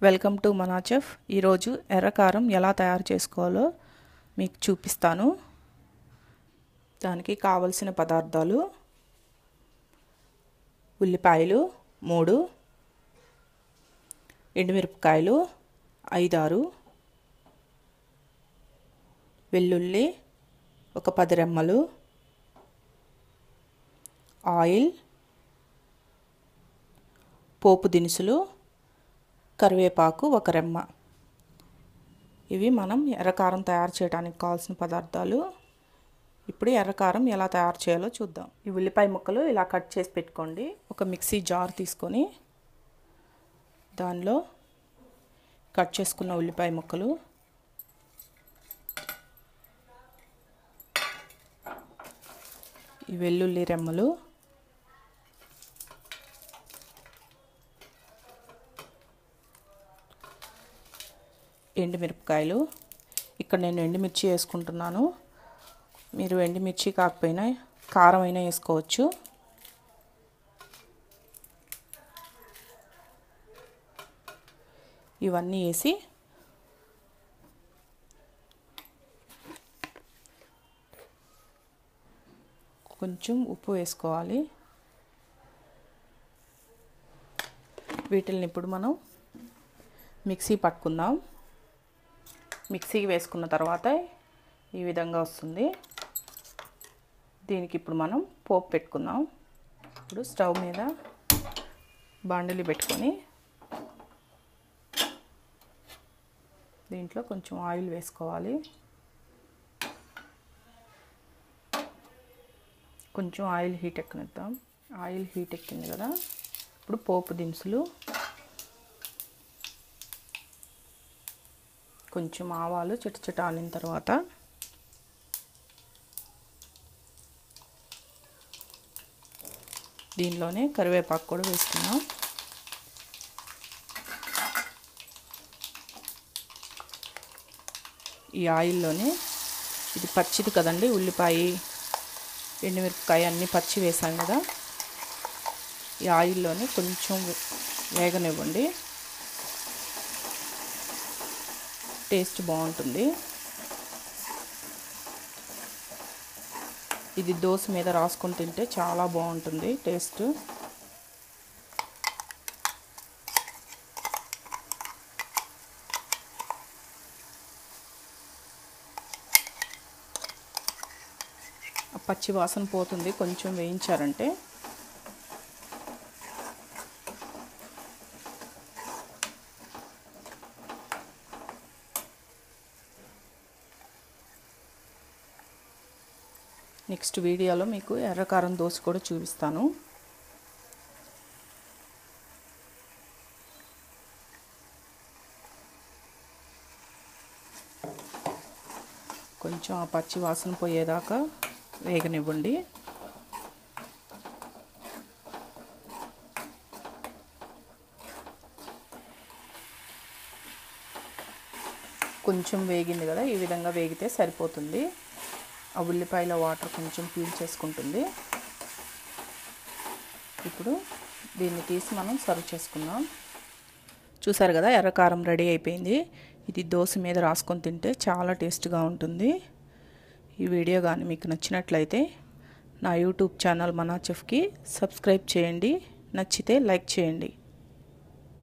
Welcome to మనా chef. ఈరోజు ఎర్రకారం ఎలా తయారు చేసుకోవాలో మీకు చూపిస్తాను. దానికి కావలసిన పదార్థాలు: ఉల్లిపాయలు 3, ఎండుమిరపకాయలు 5-6, వెల్లుల్లి ఒక 10 రెమ్మలు, ఆయిల్, పోపు దినుసులు, కరివేపాకు ఒక రెమ్మ. ఇవి మనం ఎర్రకారం తయారు చేయడానికి కావాల్సిన పదార్థాలు. ఇప్పుడు ఎర్రకారం ఎలా తయారు చేయాలో చూద్దాం. ఈ ఉల్లిపాయ ముక్కలు ఇలా కట్ చేసి పెట్టుకోండి. ఒక మిక్సీ జార్ తీసుకొని దానిలో కట్ చేసుకున్న ఉల్లిపాయ ముక్కలు, ఈ వెల్లుల్లి రెమ్మలు, ఎండుమిరపకాయలు, ఇక్కడ నేను ఎండుమిర్చి వేసుకుంటున్నాను. మీరు ఎండుమిర్చి కాకపోయినా కారం అయినా వేసుకోవచ్చు. ఇవన్నీ వేసి కొంచెం ఉప్పు వేసుకోవాలి. వీటిని ఇప్పుడు మనం మిక్సీ పట్టుకుందాం. మిక్సీకి వేసుకున్న తర్వాత ఈ విధంగా వస్తుంది. దీనికి ఇప్పుడు మనం పోపు పెట్టుకుందాం. ఇప్పుడు స్టవ్ మీద బాండిలి పెట్టుకొని దీంట్లో కొంచెం ఆయిల్ వేసుకోవాలి. కొంచెం ఆయిల్ హీట్ ఎక్కనిద్దాం. ఆయిల్ హీట్ ఎక్కింది కదా, ఇప్పుడు పోపు దినుసులు, కొంచెం ఆవాలు చిటచిట ఆనిన తర్వాత దీనిలోనే కరివేపాకు కూడా వేసుకున్నాం. ఈ ఆయిల్లోనే ఇది పచ్చిది కదండి, ఉల్లిపాయ ఎండుమిరపకాయ అన్నీ పచ్చి వేసాం కదా, ఈ ఆయిల్లోనే కొంచెం వేగనివ్వండి. టేస్ట్ బాగుంటుంది. ఇది దోశ మీద రాసుకొని తింటే చాలా బాగుంటుంది టేస్ట్. పచ్చి వాసన పోతుంది కొంచెం వేయించారంటే. నెక్స్ట్ వీడియోలో మీకు ఎర్రకారం దోశ కూడా చూపిస్తాను. కొంచెం ఆ పచ్చి వాసన పోయేదాకా వేగనివ్వండి. కొంచెం వేగింది కదా, ఈ విధంగా వేగితే సరిపోతుంది. ఆ ఉల్లిపాయల వాటర్ కొంచెం పీల్ చేసుకుంటుంది. ఇప్పుడు దీన్ని తీసి మనం సర్వ్ చేసుకుందాం. చూసారు కదా, ఎర్రకారం రెడీ అయిపోయింది. ఇది దోశ మీద రాసుకొని తింటే చాలా టేస్ట్గా ఉంటుంది. ఈ వీడియో కానీ మీకు నచ్చినట్లయితే నా యూట్యూబ్ ఛానల్ మనా చెఫ్కి సబ్స్క్రైబ్ చేయండి. నచ్చితే లైక్ చేయండి.